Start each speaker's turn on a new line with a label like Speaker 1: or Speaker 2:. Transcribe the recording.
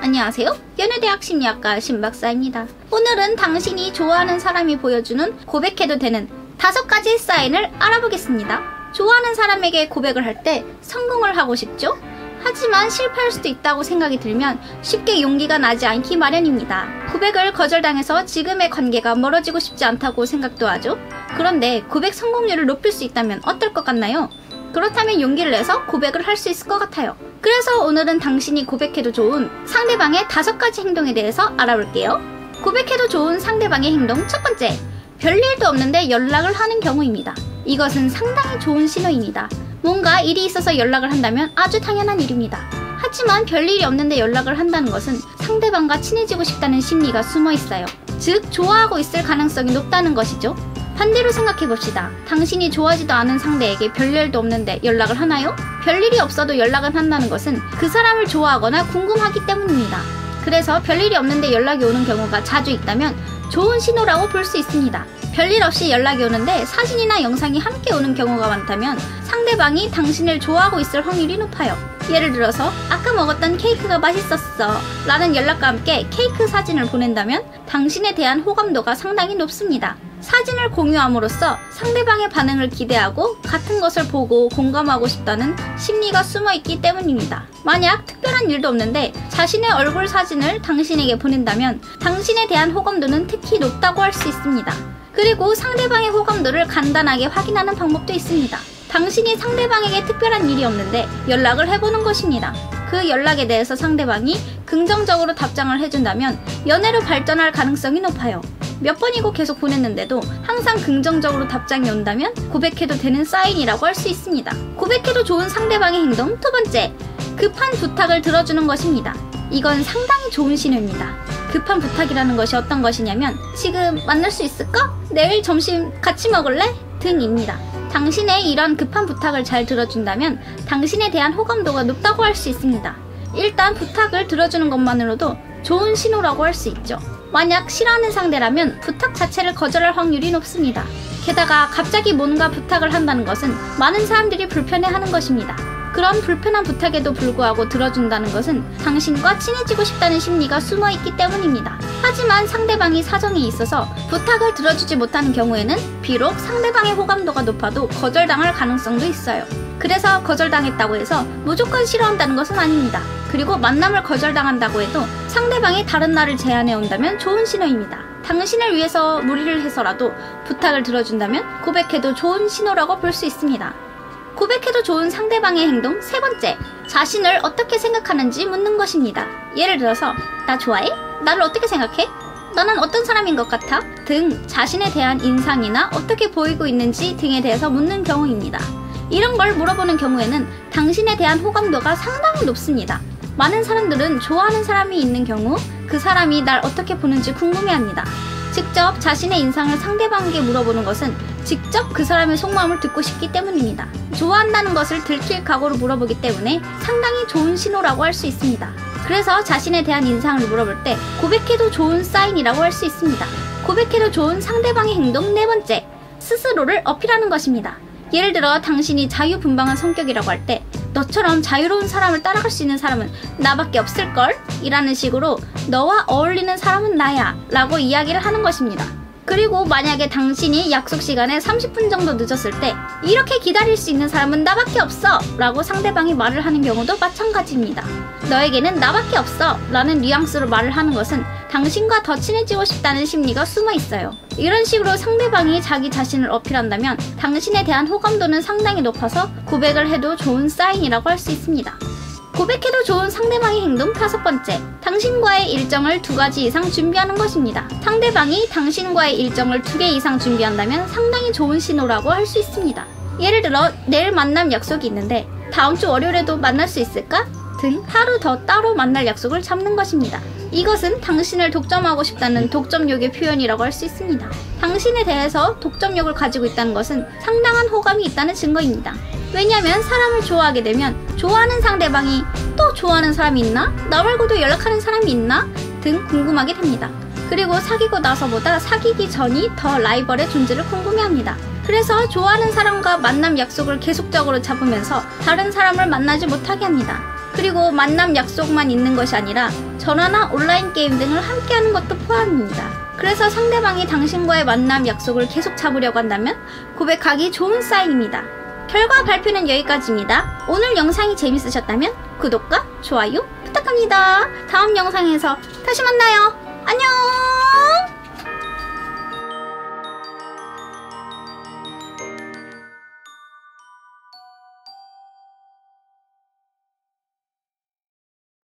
Speaker 1: 안녕하세요. 연애대학 심리학과 신박사입니다. 오늘은 당신이 좋아하는 사람이 보여주는 고백해도 되는 5가지 사인을 알아보겠습니다. 좋아하는 사람에게 고백을 할 때 성공을 하고 싶죠? 하지만 실패할 수도 있다고 생각이 들면 쉽게 용기가 나지 않기 마련입니다. 고백을 거절당해서 지금의 관계가 멀어지고 싶지 않다고 생각도 하죠. 그런데 고백 성공률을 높일 수 있다면 어떨 것 같나요? 그렇다면 용기를 내서 고백을 할 수 있을 것 같아요. 그래서 오늘은 당신이 고백해도 좋은 상대방의 5가지 행동에 대해서 알아볼게요. 고백해도 좋은 상대방의 행동 첫 번째, 별일도 없는데 연락을 하는 경우입니다. 이것은 상당히 좋은 신호입니다. 뭔가 일이 있어서 연락을 한다면 아주 당연한 일입니다. 하지만 별일이 없는데 연락을 한다는 것은 상대방과 친해지고 싶다는 심리가 숨어 있어요. 즉, 좋아하고 있을 가능성이 높다는 것이죠. 반대로 생각해봅시다. 당신이 좋아하지도 않은 상대에게 별일도 없는데 연락을 하나요? 별일이 없어도 연락을 한다는 것은 그 사람을 좋아하거나 궁금하기 때문입니다. 그래서 별일이 없는데 연락이 오는 경우가 자주 있다면 좋은 신호라고 볼 수 있습니다. 별일 없이 연락이 오는데 사진이나 영상이 함께 오는 경우가 많다면 상대방이 당신을 좋아하고 있을 확률이 높아요. 예를 들어서 아까 먹었던 케이크가 맛있었어 라는 연락과 함께 케이크 사진을 보낸다면 당신에 대한 호감도가 상당히 높습니다. 사진을 공유함으로써 상대방의 반응을 기대하고 같은 것을 보고 공감하고 싶다는 심리가 숨어있기 때문입니다. 만약 특별한 일도 없는데 자신의 얼굴 사진을 당신에게 보낸다면 당신에 대한 호감도는 특히 높다고 할 수 있습니다. 그리고 상대방의 호감도를 간단하게 확인하는 방법도 있습니다. 당신이 상대방에게 특별한 일이 없는데 연락을 해보는 것입니다. 그 연락에 대해서 상대방이 긍정적으로 답장을 해준다면 연애로 발전할 가능성이 높아요. 몇 번이고 계속 보냈는데도 항상 긍정적으로 답장이 온다면 고백해도 되는 사인이라고 할 수 있습니다. 고백해도 좋은 상대방의 행동 두 번째, 급한 부탁을 들어주는 것입니다. 이건 상당히 좋은 신호입니다. 급한 부탁이라는 것이 어떤 것이냐면 지금 만날 수 있을까? 내일 점심 같이 먹을래? 등입니다. 당신의 이런 급한 부탁을 잘 들어준다면 당신에 대한 호감도가 높다고 할 수 있습니다. 일단 부탁을 들어주는 것만으로도 좋은 신호라고 할 수 있죠. 만약 싫어하는 상대라면 부탁 자체를 거절할 확률이 높습니다. 게다가 갑자기 뭔가 부탁을 한다는 것은 많은 사람들이 불편해하는 것입니다. 그런 불편한 부탁에도 불구하고 들어준다는 것은 당신과 친해지고 싶다는 심리가 숨어있기 때문입니다. 하지만 상대방이 사정이 있어서 부탁을 들어주지 못하는 경우에는 비록 상대방의 호감도가 높아도 거절당할 가능성도 있어요. 그래서 거절당했다고 해서 무조건 싫어한다는 것은 아닙니다. 그리고 만남을 거절당한다고 해도 상대방이 다른 날을 제안해 온다면 좋은 신호입니다. 당신을 위해서 무리를 해서라도 부탁을 들어준다면 고백해도 좋은 신호라고 볼 수 있습니다. 고백해도 좋은 상대방의 행동 세 번째, 자신을 어떻게 생각하는지 묻는 것입니다. 예를 들어서 나 좋아해? 나를 어떻게 생각해? 너는 어떤 사람인 것 같아? 등 자신에 대한 인상이나 어떻게 보이고 있는지 등에 대해서 묻는 경우입니다. 이런 걸 물어보는 경우에는 당신에 대한 호감도가 상당히 높습니다. 많은 사람들은 좋아하는 사람이 있는 경우 그 사람이 날 어떻게 보는지 궁금해합니다. 직접 자신의 인상을 상대방에게 물어보는 것은 직접 그 사람의 속마음을 듣고 싶기 때문입니다. 좋아한다는 것을 들킬 각오로 물어보기 때문에 상당히 좋은 신호라고 할 수 있습니다. 그래서 자신에 대한 인상을 물어볼 때 고백해도 좋은 사인이라고 할 수 있습니다. 고백해도 좋은 상대방의 행동 네 번째, 스스로를 어필하는 것입니다. 예를 들어 당신이 자유분방한 성격이라고 할 때 너처럼 자유로운 사람을 따라갈 수 있는 사람은 나밖에 없을걸? 이라는 식으로 너와 어울리는 사람은 나야 라고 이야기를 하는 것입니다. 그리고 만약에 당신이 약속 시간에 30분 정도 늦었을 때 이렇게 기다릴 수 있는 사람은 나밖에 없어 라고 상대방이 말을 하는 경우도 마찬가지입니다. 너에게는 나밖에 없어 라는 뉘앙스로 말을 하는 것은 당신과 더 친해지고 싶다는 심리가 숨어 있어요. 이런 식으로 상대방이 자기 자신을 어필한다면 당신에 대한 호감도는 상당히 높아서 고백을 해도 좋은 사인이라고 할 수 있습니다. 고백해도 좋은 상대방의 행동 다섯 번째, 당신과의 일정을 2가지 이상 준비하는 것입니다. 상대방이 당신과의 일정을 2개 이상 준비한다면 상당히 좋은 신호라고 할 수 있습니다. 예를 들어 내일 만남 약속이 있는데 다음 주 월요일에도 만날 수 있을까? 등 하루 더 따로 만날 약속을 잡는 것입니다. 이것은 당신을 독점하고 싶다는 독점욕의 표현이라고 할 수 있습니다. 당신에 대해서 독점욕을 가지고 있다는 것은 상당한 호감이 있다는 증거입니다. 왜냐하면 사람을 좋아하게 되면 좋아하는 상대방이 또 좋아하는 사람이 있나? 나 말고도 연락하는 사람이 있나? 등 궁금하게 됩니다. 그리고 사귀고 나서보다 사귀기 전이 더 라이벌의 존재를 궁금해합니다. 그래서 좋아하는 사람과 만남 약속을 계속적으로 잡으면서 다른 사람을 만나지 못하게 합니다. 그리고 만남 약속만 있는 것이 아니라 전화나 온라인 게임 등을 함께하는 것도 포함입니다. 그래서 상대방이 당신과의 만남 약속을 계속 잡으려고 한다면 고백하기 좋은 사인입니다. 결과 발표는 여기까지입니다. 오늘 영상이 재밌으셨다면 구독과 좋아요 부탁합니다. 다음 영상에서 다시 만나요. 안녕.